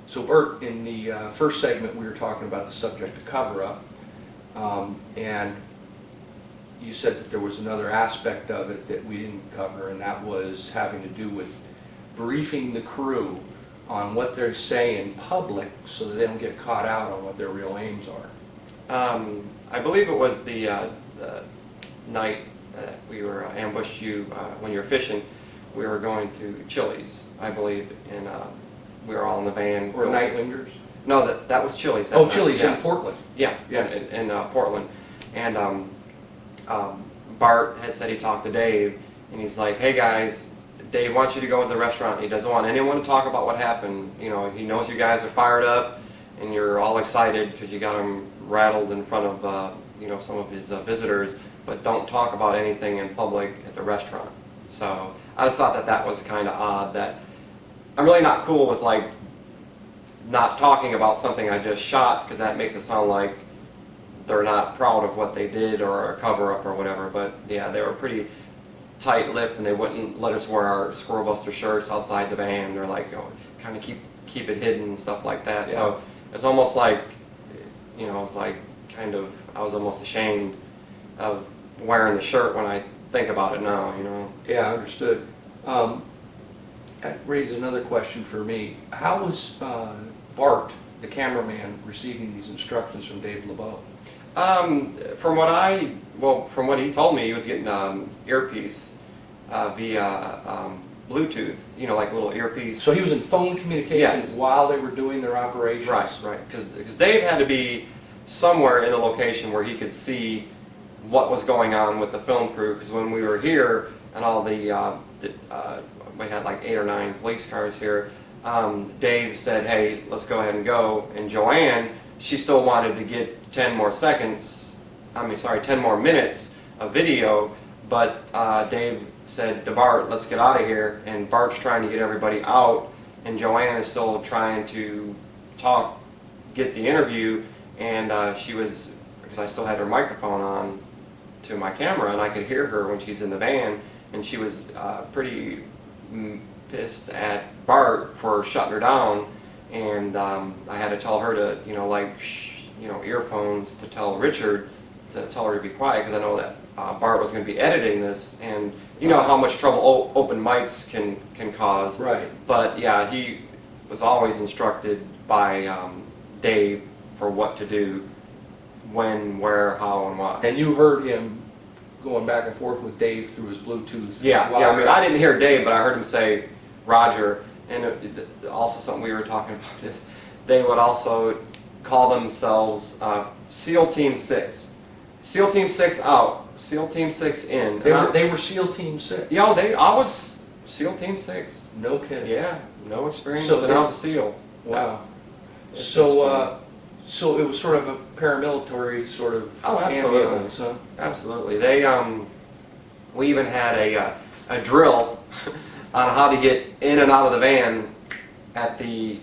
So Bert, in the first segment we were talking about the subject of cover-up, and you said that there was another aspect of it that we didn't cover, and that was having to do with briefing the crew on what they're saying in public so that they don't get caught out on what their real aims are. I believe it was the night that we were ambushed you when you were fishing. We were going to Chili's, I believe, and we were all in the van. Or Night Lingers? No, that was Chili's. Oh, Chili's in Portland. Yeah, in Portland. And Bart had said he talked to Dave, and he's like, "Hey guys, Dave wants you to go to the restaurant. He doesn't want anyone to talk about what happened. You know, he knows you guys are fired up, and you're all excited because you got him rattled in front of you know, some of his visitors. But don't talk about anything in public at the restaurant." So I just thought that that was kind of odd. That I'm really not cool with like not talking about something I just shot, because that makes it sound like they're not proud of what they did or a cover-up or whatever. But yeah, they were pretty tight-lipped, and they wouldn't let us wear our Squirrel Buster shirts outside the van. They're like, oh, kind of keep it hidden and stuff like that. Yeah. So it's almost like, you know, it's like kind of, I was almost ashamed of wearing the shirt when I think about it now, you know. Yeah, understood. That raises another question for me. How was Bart, the cameraman, receiving these instructions from Dave LeBeau? From what he told me, he was getting earpiece via Bluetooth, you know, like a little earpiece. So he was in phone communications while they were doing their operations? Right. Because Dave had to be somewhere in the location where he could see what was going on with the film crew. Because when we were here, and all we had like 8 or 9 police cars here, Dave said, "Hey, let's go ahead and go." And Joanne, she still wanted to get 10 more minutes of video, but Dave said to Bart, "Let's get out of here." And Bart's trying to get everybody out, and Joanne is still trying to get the interview, and she was, because I still had her microphone on to my camera, and I could hear her when she's in the van, and she was pretty pissed at Bart for shutting her down, and I had to tell her to, you know, like, earphones to tell Richard to tell her to be quiet, because I know that Bart was going to be editing this, and you know how much trouble open mics can cause. Right. But yeah, he was always instructed by Dave for what to do, when, where, how, and why. And you heard him going back and forth with Dave through his Bluetooth? Yeah. I mean, I didn't hear Dave, but I heard him say Roger. And also something we were talking about is they would also call themselves SEAL Team 6. SEAL Team 6 out, SEAL Team 6 in. They were SEAL Team 6? Yeah, I was SEAL Team 6. No kidding. Yeah, no experience, and I was a SEAL. Wow. So it was sort of a paramilitary sort of ambulance, huh? Absolutely. We even had a drill on how to get in and out of the van at the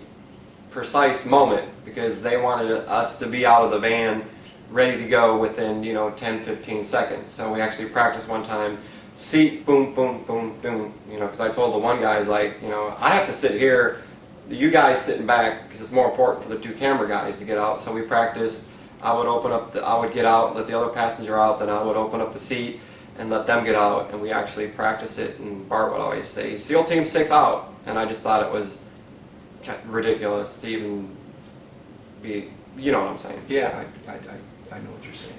precise moment, because they wanted us to be out of the van ready to go within, 10-15 seconds. So we actually practiced one time, seat, boom, boom, boom, boom, because I told the one guy, like, I have to sit here, you guys sitting back, because it's more important for the 2 camera guys to get out. So we practiced. I would get out, let the other passenger out, then I would open up the seat and let them get out, and we actually practiced it. And Bart would always say, SEAL Team 6 out, and I just thought it was ridiculous to even be, you know what I'm saying? Yeah, I know what you're saying.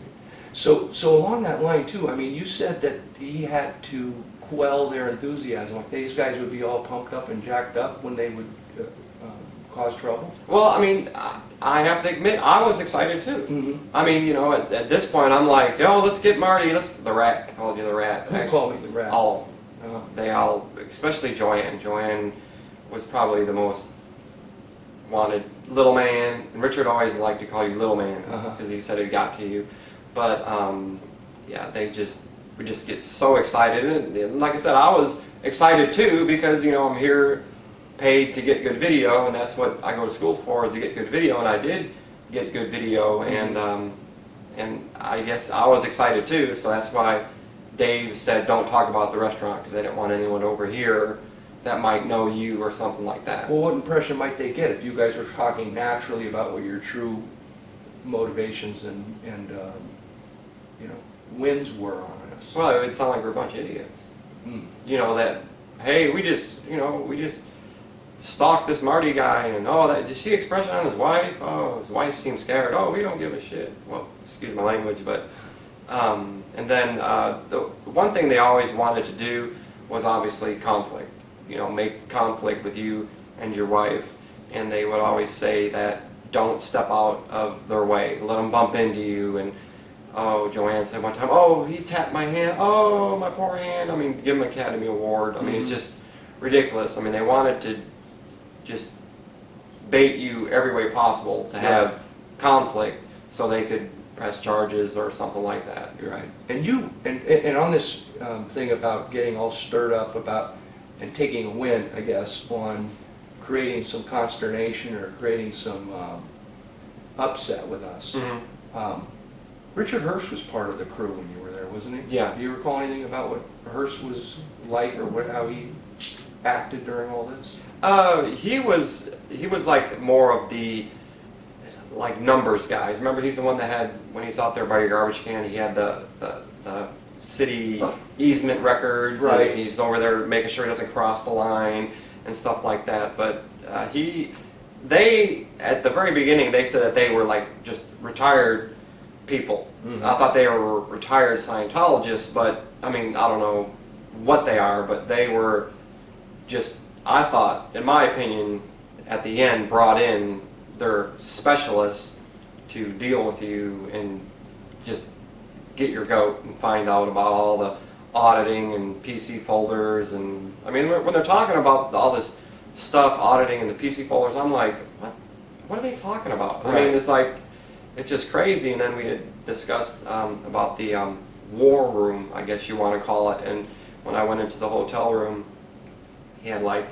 So along that line too, I mean, you said that he had to quell their enthusiasm. Like these guys would be all pumped up and jacked up when they would cause trouble? Well, I mean, I have to admit, I was excited too. Mm-hmm. I mean, at this point, I'm like, yo, let's get Marty, the Rat. I called you the Rat. Who called me the Rat? All of them. They all, especially Joanne. Joanne was probably the most wanted. Little man. And Richard always liked to call you Little Man, because he said it got to you. But yeah, we just get so excited. And like I said, I was excited too, because I'm here paid to get good video, and that's what I go to school for, is to get good video, and I did get good video, and I guess I was excited too. So that's why Dave said don't talk about the restaurant, because I didn't want anyone over here that might know you or something like that. Well, what impression might they get if you guys were talking naturally about what your true motivations and you know, wins were on us? Well, it would sound like we're a bunch of idiots. You know, that, hey, we just stalked this Marty guy, and oh, did you see the expression on his wife? Oh, his wife seems scared. Oh, we don't give a shit. Well, excuse my language, but, and then the one thing they always wanted to do was obviously conflict. You know, make conflict with you and your wife, and they would always say that don't step out of their way, let them bump into you. And oh, Joanne said one time, oh, he tapped my hand, oh, my poor hand. I mean, give him an Academy Award. I mean, it's just ridiculous. I mean, they wanted to just bait you every way possible to have conflict so they could press charges or something like that. You're right. And you, and on this thing about getting all stirred up about, and taking a win, I guess, on creating some consternation or creating some upset with us. Richard Hirsch was part of the crew when you were there, wasn't he? Yeah. Do you recall anything about what Hirsch was like, or how he acted during all this? He was like more of the like numbers guys. Remember, he's the one that had, when he's out there by your garbage can, he had the city easement records. Right. And he's over there making sure he doesn't cross the line and stuff like that. But they at the very beginning they said that they were like just retired people. I thought they were retired Scientologists, but I mean, I don't know what they are, but they were just, I thought, in my opinion, at the end brought in their specialists to deal with you and just get your goat and find out about all the auditing and PC folders. And I mean, when they're talking about all this stuff, auditing and the PC folders, I'm like, what are they talking about? Right. I mean, it's like, it's just crazy. And then we had discussed about the war room, I guess you want to call it. And when I went into the hotel room, he had like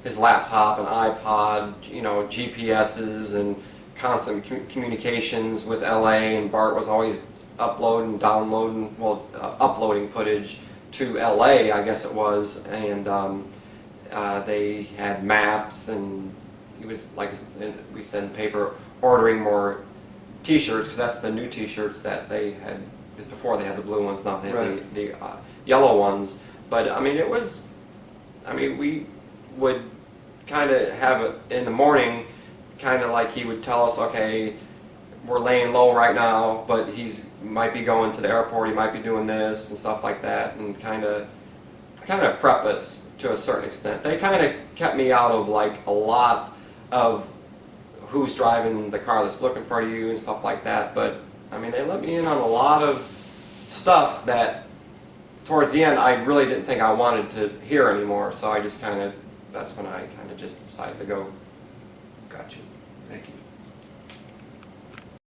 his laptop and iPod, GPSs and constant communications with LA, and Bart was always uploading footage to LA, I guess it was, and they had maps, and he was, like we said in paper, ordering more T-shirts, because that's the new T-shirts that they had. Before they had the blue ones, now they had the yellow ones. But I mean, we would kind of have it in the morning, kind of like he would tell us, okay, we're laying low right now, but might be going to the airport, he might be doing this and stuff like that, and kind of prep us to a certain extent. They kind of kept me out of like a lot of who's driving the car that's looking for you and stuff like that, but I mean, they let me in on a lot of stuff that towards the end I really didn't think I wanted to hear anymore, so I just that's when I kind of just decided to go. Gotcha. Thank you.